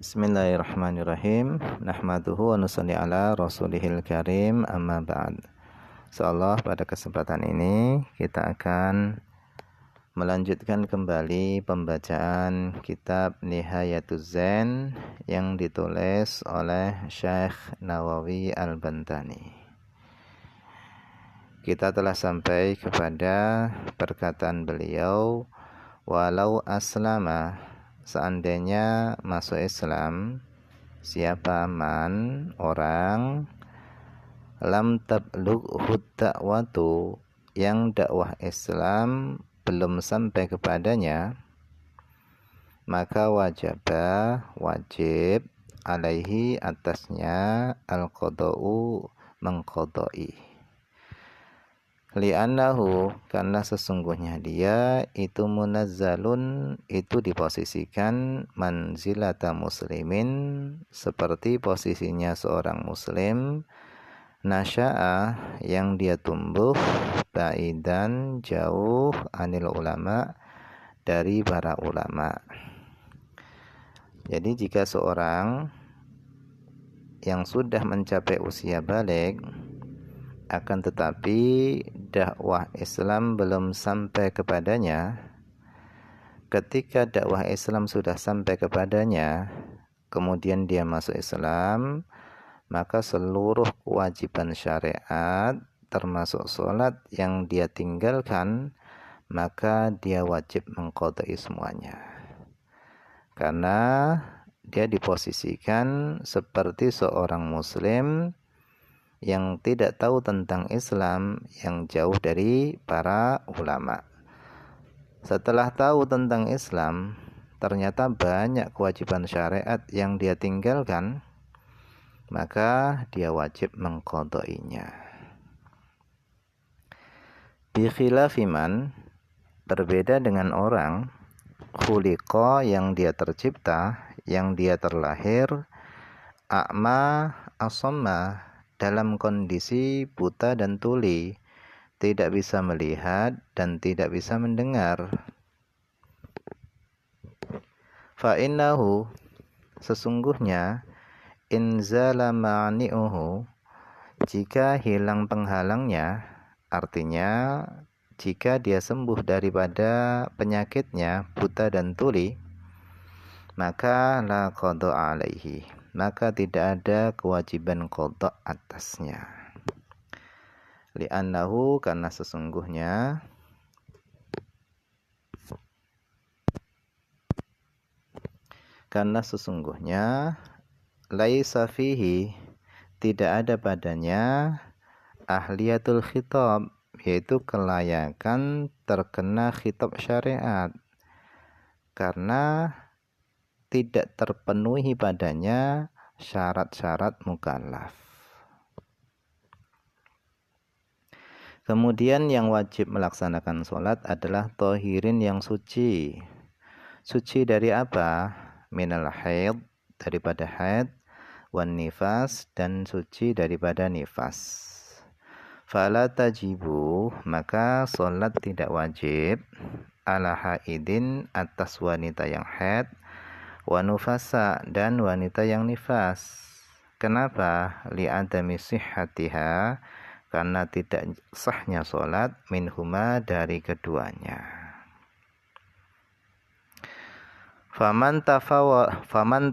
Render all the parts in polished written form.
Bismillahirrahmanirrahim. Nahmaduhu wa nusalli ala rasulihil karim, amma ba'd. Insyaallah pada kesempatan ini kita akan melanjutkan kembali pembacaan kitab Nihayatuz Zain yang ditulis oleh Syekh Nawawi Al-Bantani. Kita telah sampai kepada perkataan beliau, walau aslama, seandainya masuk Islam siapa man orang, lam tablughu da'watu, yang dakwah Islam belum sampai kepadanya, maka wajib alaihi atasnya al-qada'u, mengqada'i. Li'annahu, karena sesungguhnya dia itu munazzalun, itu diposisikan manzilata muslimin, seperti posisinya seorang muslim, nasya'a, yang dia tumbuh ba'idan, jauh, anil ulama, dari para ulama. Jadi jika seorang yang sudah mencapai usia balik, akan tetapi dakwah Islam belum sampai kepadanya, ketika dakwah Islam sudah sampai kepadanya, kemudian dia masuk Islam, maka seluruh kewajiban syariat termasuk sholat yang dia tinggalkan, maka dia wajib mengqadai semuanya, karena dia diposisikan seperti seorang muslim yang tidak tahu tentang Islam, yang jauh dari para ulama. Setelah tahu tentang Islam, ternyata banyak kewajiban syariat yang dia tinggalkan, maka dia wajib mengqadainya. Bi khilafi man, berbeda dengan orang, khuliqa, yang dia tercipta, yang dia terlahir, a'ma asamma, dalam kondisi buta dan tuli, tidak bisa melihat dan tidak bisa mendengar. Fa'innahu, sesungguhnya, inzala ma'ni'uhu, jika hilang penghalangnya, artinya jika dia sembuh daripada penyakitnya buta dan tuli, maka la qada alaihi, maka tidak ada kewajiban qada atasnya. Li'annahu, karena sesungguhnya laisa fihi, tidak ada padanya ahliyatul khitab, yaitu kelayakan terkena khitab syariat, karena tidak terpenuhi padanya syarat-syarat mukallaf. Kemudian yang wajib melaksanakan sholat adalah tohirin, yang suci. Suci dari apa? Minal haid, daripada haid, wan nifas, dan suci daripada nifas. Fala tajibu, maka sholat tidak wajib, ala haidin, atas wanita yang haid, wa nufasa, dan wanita yang nifas. Kenapa? Li'adami sihhatiha, karena tidak sahnya sholat, minhuma, dari keduanya. Faman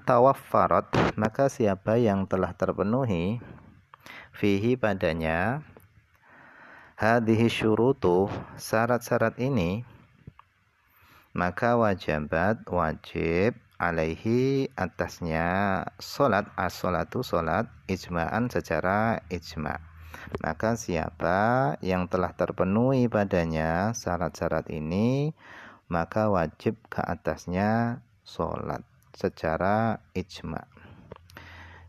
tawaffarat, maka siapa yang telah terpenuhi, fihi, padanya, hadhihi syurutu, syarat-syarat ini, maka wajib alaihi, atasnya sholat, as-sholatu, sholat, ijma'an, secara ijma'. Maka siapa yang telah terpenuhi padanya syarat-syarat ini, maka wajib ke atasnya sholat secara ijma'.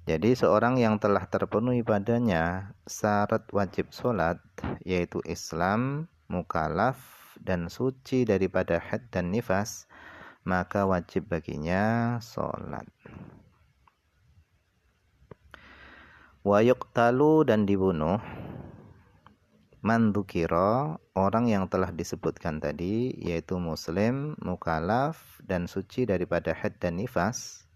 Jadi seorang yang telah terpenuhi padanya syarat wajib sholat, yaitu Islam, mukallaf, dan suci daripada haid dan nifas, maka wajib baginya sholat. Wa yuqtalu, dan dibunuh, man dzukira, orang yang telah disebutkan tadi, yaitu muslim, mukallaf, dan suci daripada haid dan nifas,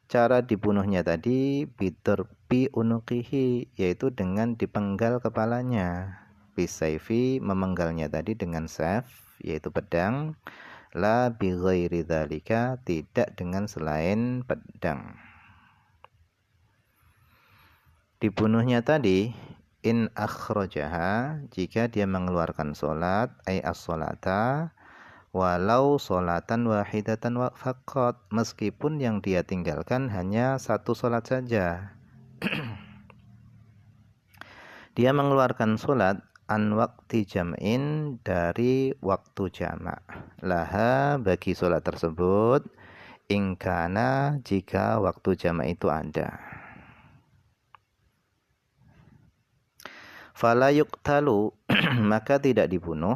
Cara dibunuhnya tadi bidarbi unuqihi, yaitu dengan dipenggal kepalanya. Bisayfi, memenggalnya tadi dengan saf, yaitu pedang. La bi ghairi dzalika, tidak dengan selain pedang. Dibunuhnya tadi in akhrajaha, jika dia mengeluarkan salat, ay as-salata, walau solatan wahidatan faqat, meskipun yang dia tinggalkan hanya satu solat saja. Dia mengeluarkan solat an waqti jam'in, dari waktu jamak, laha, bagi solat tersebut, ingkana, jika waktu jamak itu ada. Fala yuqtalu, maka tidak dibunuh,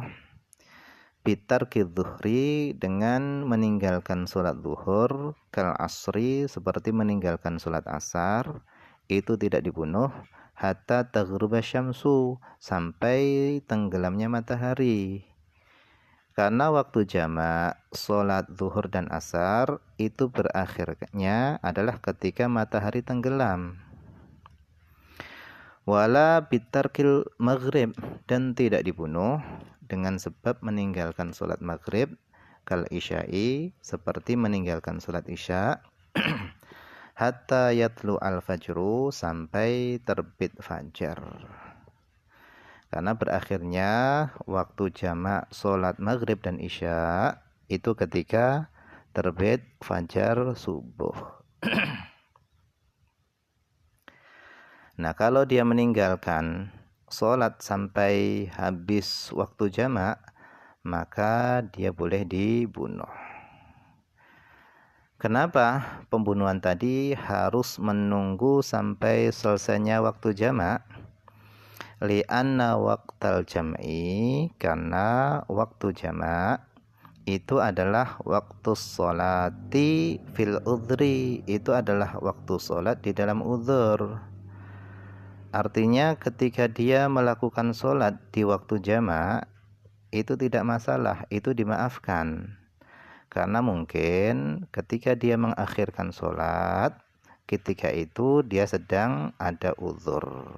bitarki dhuhri, dengan meninggalkan solat zuhur, kal asri, seperti meninggalkan solat asar, itu tidak dibunuh, hatta taghruba syamsu, sampai tenggelamnya matahari. Karena waktu jamak solat zuhur dan asar itu berakhirnya adalah ketika matahari tenggelam. Wala bitarkil maghrib, dan tidak dibunuh dengan sebab meninggalkan solat maghrib, kal isya'i, seperti meninggalkan solat isya, hatta yatlu al-fajru, sampai terbit fajar. Karena berakhirnya waktu jamak solat maghrib dan isya itu ketika terbit fajar subuh. Nah, kalau dia meninggalkan sholat sampai habis waktu jamak, maka dia boleh dibunuh. Kenapa pembunuhan tadi harus menunggu sampai selesainya waktu jamak? Li'anna waqtal jam'i, karena waktu jamak itu adalah waktu sholati fil udhri, itu adalah waktu sholat di dalam udhur. Artinya ketika dia melakukan sholat di waktu jamak, itu tidak masalah, itu dimaafkan. Karena mungkin ketika dia mengakhirkan sholat, ketika itu dia sedang ada uzur.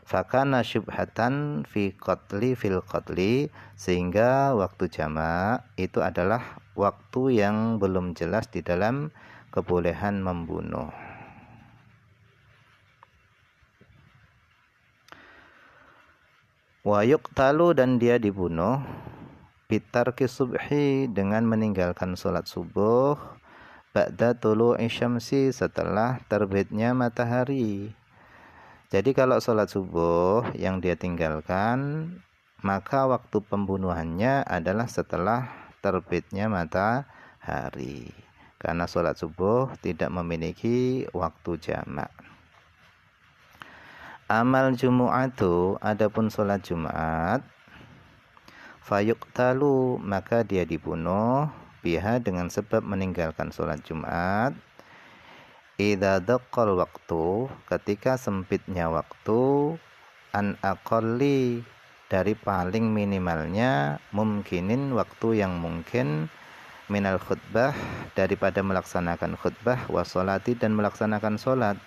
Fakana syubhatan fi qatli fil qatli, sehingga waktu jamak itu adalah waktu yang belum jelas di dalam kebolehan membunuh. Wa yuqtalu, dan dia dibunuh, bitarki subhi, dengan meninggalkan sholat subuh, ba'da tulu'i syamsi, setelah terbitnya matahari. Jadi kalau sholat subuh yang dia tinggalkan, maka waktu pembunuhannya adalah setelah terbitnya matahari. Karena sholat subuh tidak memiliki waktu jamak. Amal jumu'atu, adapun sholat Jumat, fayuqtalu, maka dia dibunuh, biha, dengan sebab meninggalkan sholat Jumat, idza daqqal waktu, ketika sempitnya waktu, an aqalli, dari paling minimalnya, mungkinin, waktu yang mungkin, minal khutbah, daripada melaksanakan khutbah, wassolati, dan melaksanakan sholat.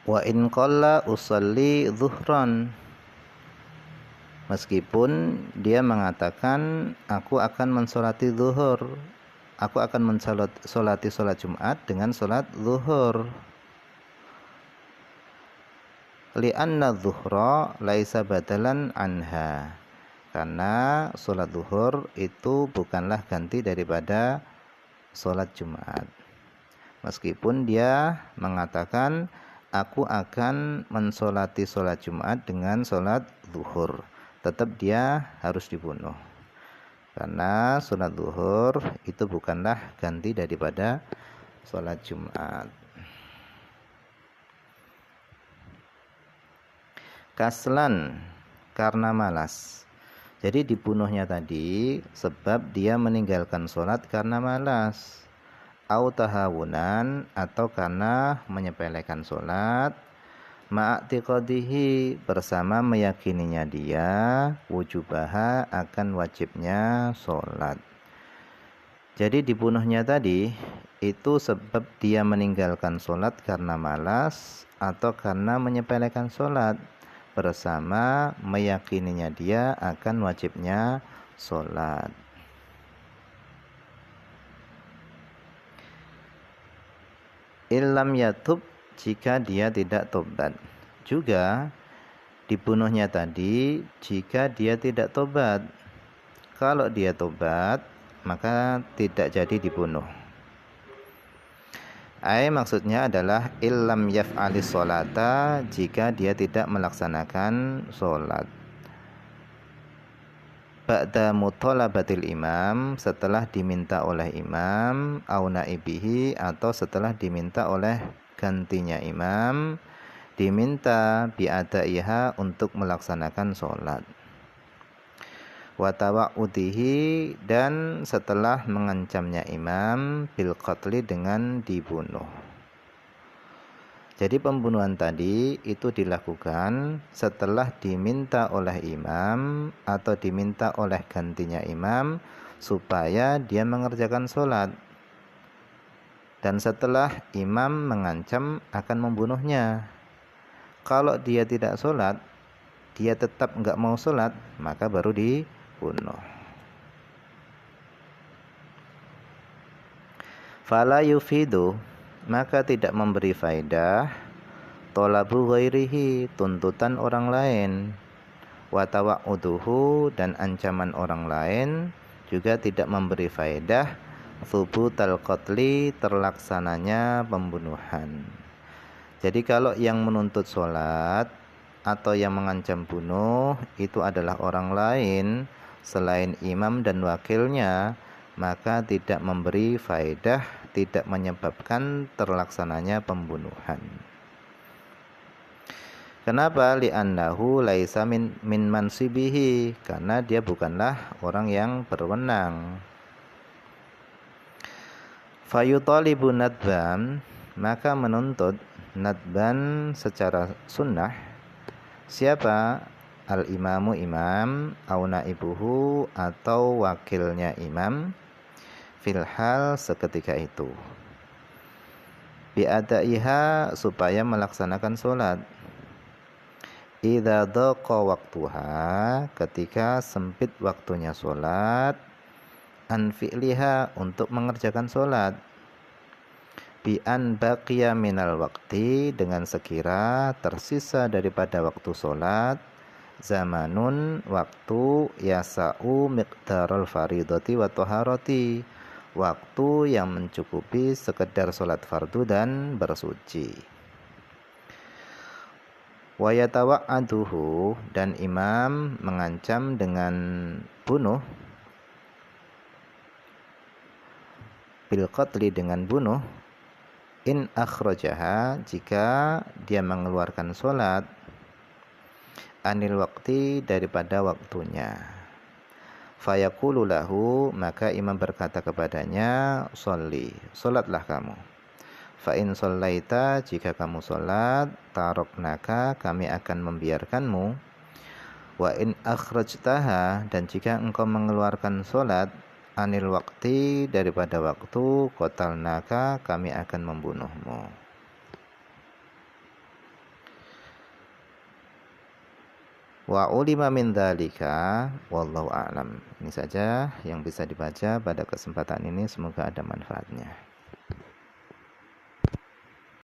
Wa in qalla usalli zuhran, meskipun dia mengatakan aku akan mensolati zuhur, aku akan mensolati sholat Jumat dengan sholat zuhur. Li'anna zuhra laisa badalan anha, karena sholat zuhur itu bukanlah ganti daripada sholat Jumat. Meskipun dia mengatakan aku akan mensolati sholat Jumat dengan sholat zuhur, tetap dia harus dibunuh. Karena sholat zuhur itu bukanlah ganti daripada sholat Jumat. Kaslan, karena malas. Jadi dibunuhnya tadi sebab dia meninggalkan sholat karena malas. Au tahawunan, atau karena menyepelekan sholat, ma'atiqadihi bersama meyakininya dia wujubaha akan wajibnya sholat. Jadi dibunuhnya tadi itu sebab dia meninggalkan sholat karena malas atau karena menyepelekan sholat, bersama meyakininya dia akan wajibnya sholat. Illam yatub, jika dia tidak tobat. Juga dibunuhnya tadi jika dia tidak tobat. Kalau dia tobat, maka tidak jadi dibunuh. Maksudnya adalah illam yaf'ali sholata, jika dia tidak melaksanakan sholat. Ba'da mutolabatil imam, setelah diminta oleh imam, au naibihi, atau setelah diminta oleh gantinya imam, diminta bi'adaiha untuk melaksanakan sholat. Wa tawa'udihi, dan setelah mengancamnya imam bil qatli, dengan dibunuh. Jadi pembunuhan tadi itu dilakukan setelah diminta oleh imam atau diminta oleh gantinya imam supaya dia mengerjakan sholat. Dan setelah imam mengancam akan membunuhnya. Kalau dia tidak sholat, dia tetap enggak mau sholat, maka baru dibunuh. Fala yufidu, maka tidak memberi faedah tolabu ghairihi, tuntutan orang lain, wa tawa'uduhu, dan ancaman orang lain juga tidak memberi faedah thubutal qatli, terlaksananya pembunuhan. Jadi kalau yang menuntut sholat atau yang mengancam bunuh itu adalah orang lain selain imam dan wakilnya, maka tidak memberi faedah, tidak menyebabkan terlaksananya pembunuhan. Kenapa? Li'annahu laisa min mansibihi, karena dia bukanlah orang yang berwenang. Fayutalibu nadban, maka menuntut nadban secara sunnah. Siapa? Al-imamu, imam, au naibuhu, atau wakilnya imam, filhal, seketika itu, bi'adaiha, supaya melaksanakan sholat, idza dhaqa waktuha, ketika sempit waktunya sholat, an fi'liha, untuk mengerjakan sholat, bi an baqiya minal waqti, dengan sekira tersisa daripada waktu sholat, zamanun, waktu, yasa'u miqdarul faridati wa taharati, waktu yang mencukupi sekedar sholat fardu dan bersuci. Wa yatawa'aduhu, dan imam mengancam dengan bunuh, bil qatli, dengan bunuh, in akhrajaha, jika dia mengeluarkan sholat, anil waktu, daripada waktunya. Fayaqulu lahu, maka imam berkata kepadanya, sholli, sholatlah kamu. Fa in shallaita, jika kamu sholat, taroknaka, kami akan membiarkanmu. Wa in akhrajtaha, dan jika engkau mengeluarkan sholat, anil waktu, daripada waktu, qatalnaka, kami akan membunuhmu. Wa ulima min dzalika wallahu a'lam. Ini saja yang bisa dibaca pada kesempatan ini, semoga ada manfaatnya.